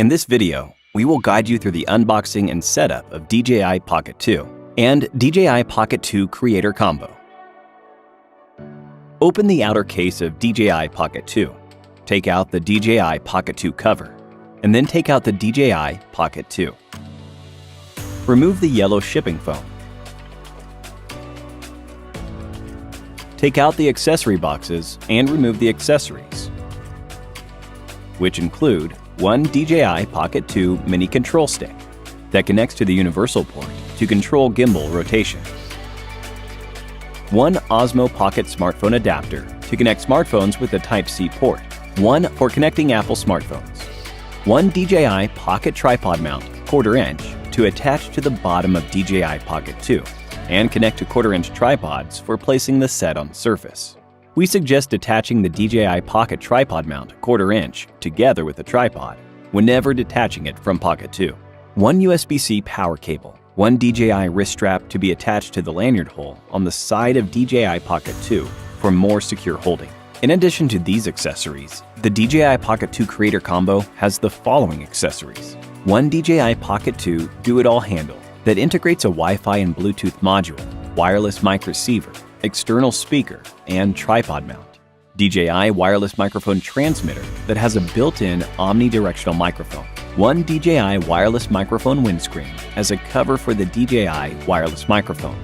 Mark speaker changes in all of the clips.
Speaker 1: In this video, we will guide you through the unboxing and setup of DJI Pocket 2 and DJI Pocket 2 Creator Combo. Open the outer case of DJI Pocket 2, take out the DJI Pocket 2 cover, and then take out the DJI Pocket 2. Remove the yellow shipping foam. Take out the accessory boxes and remove the accessories, which include one DJI Pocket 2 mini control stick that connects to the universal port to control gimbal rotation, one Osmo Pocket smartphone adapter to connect smartphones with a Type-C port, one for connecting Apple smartphones, one DJI Pocket tripod mount 1/4 inch to attach to the bottom of DJI Pocket 2 and connect to 1/4 inch tripods for placing the set on surface. We suggest attaching the DJI Pocket tripod mount 1/4 inch together with the tripod whenever detaching it from Pocket 2. One USB-C power cable, one DJI wrist strap to be attached to the lanyard hole on the side of DJI Pocket 2 for more secure holding. In addition to these accessories, the DJI Pocket 2 Creator Combo has the following accessories. One DJI Pocket 2 Do-It-All handle that integrates a Wi-Fi and Bluetooth module, wireless mic receiver, external speaker, and tripod mount. DJI wireless microphone transmitter that has a built-in omnidirectional microphone. One DJI wireless microphone windscreen as a cover for the DJI wireless microphone.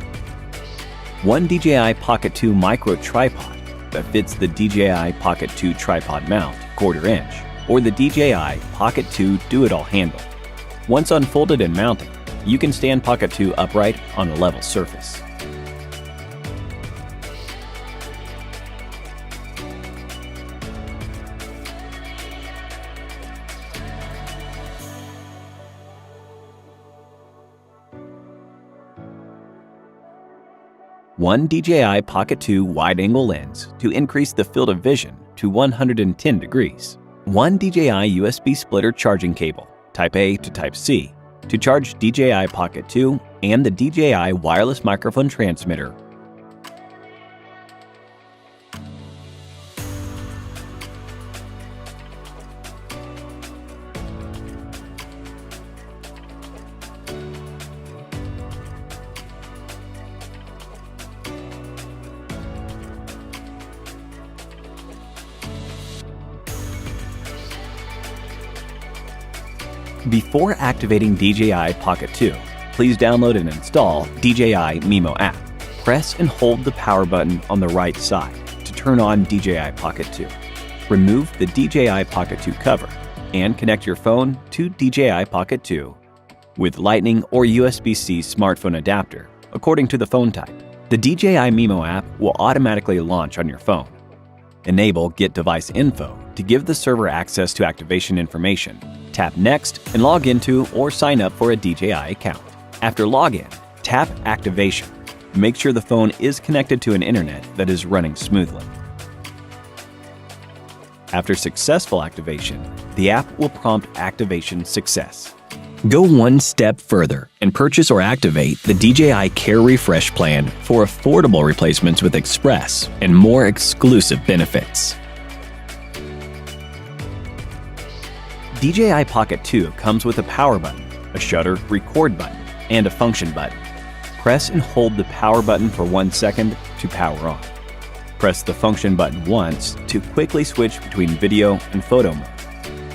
Speaker 1: One DJI Pocket 2 micro tripod that fits the DJI Pocket 2 tripod mount 1/4 inch or the DJI Pocket 2 Do-It-All handle. Once unfolded and mounted, you can stand Pocket 2 upright on a level surface. One DJI Pocket 2 wide-angle lens to increase the field of vision to 110 degrees. One DJI USB splitter charging cable, Type A to Type C, to charge DJI Pocket 2 and the DJI wireless microphone transmitter. Before activating DJI Pocket 2, please download and install DJI Mimo app. Press and hold the power button on the right side to turn on DJI Pocket 2. Remove the DJI Pocket 2 cover and connect your phone to DJI Pocket 2 with Lightning or USB-C smartphone adapter according to the phone type. The DJI Mimo app will automatically launch on your phone. Enable Get Device Info to give the server access to activation information. Tap Next and log into or sign up for a DJI account. After login, tap Activation. Make sure the phone is connected to an internet that is running smoothly. After successful activation, the app will prompt Activation Success. Go one step further and purchase or activate the DJI Care Refresh Plan for affordable replacements with Express and more exclusive benefits. DJI Pocket 2 comes with a power button, a shutter record button, and a function button. Press and hold the power button for 1 second to power on. Press the function button once to quickly switch between video and photo mode.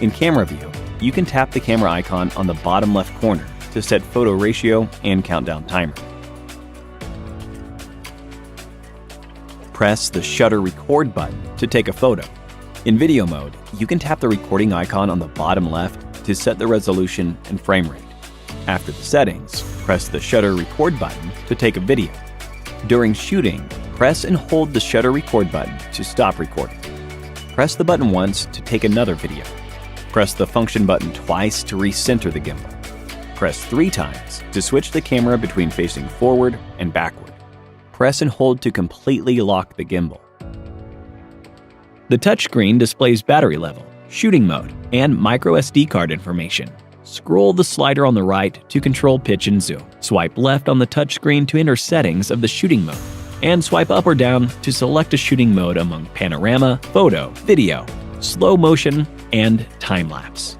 Speaker 1: In camera view, you can tap the camera icon on the bottom left corner to set photo ratio and countdown timer. Press the shutter record button to take a photo. In video mode, you can tap the recording icon on the bottom left to set the resolution and frame rate. After the settings, press the shutter record button to take a video. During shooting, press and hold the shutter record button to stop recording. Press the button once to take another video. Press the function button twice to recenter the gimbal. Press 3 times to switch the camera between facing forward and backward. Press and hold to completely lock the gimbal. The touchscreen displays battery level, shooting mode, and micro SD card information. Scroll the slider on the right to control pitch and zoom. Swipe left on the touchscreen to enter settings of the shooting mode, and swipe up or down to select a shooting mode among panorama, photo, video, slow motion, and time-lapse.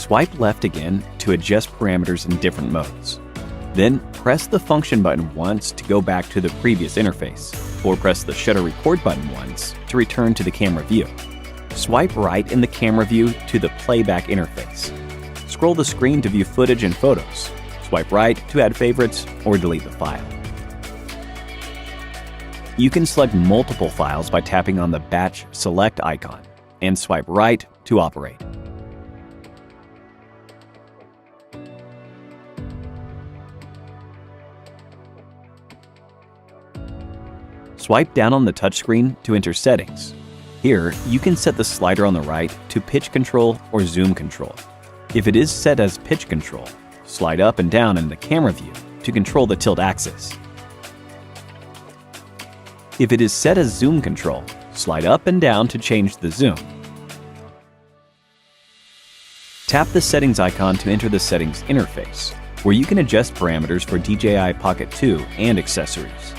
Speaker 1: Swipe left again to adjust parameters in different modes. Then press the function button once to go back to the previous interface, or press the shutter record button once to return to the camera view. Swipe right in the camera view to the playback interface. Scroll the screen to view footage and photos. Swipe right to add favorites or delete the file. You can select multiple files by tapping on the Batch Select icon, and swipe right to operate. Swipe down on the touchscreen to enter Settings. Here, you can set the slider on the right to pitch control or zoom control. If it is set as pitch control, slide up and down in the camera view to control the tilt axis. If it is set as zoom control, slide up and down to change the zoom. Tap the Settings icon to enter the Settings interface, where you can adjust parameters for DJI Pocket 2 and accessories.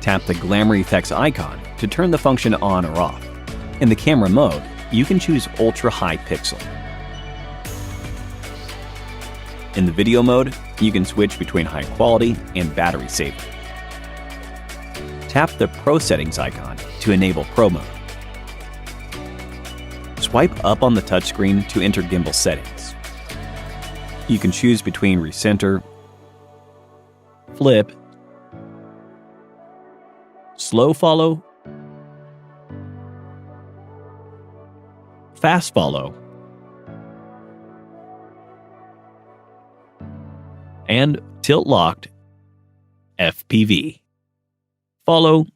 Speaker 1: Tap the Glamour Effects icon to turn the function on or off. In the camera mode, you can choose Ultra High Pixel. In the video mode, you can switch between high quality and battery saver. Tap the Pro Settings icon to enable Pro mode. Swipe up on the touchscreen to enter gimbal settings. You can choose between recenter, flip, slow follow, fast follow, and tilt locked FPV. Follow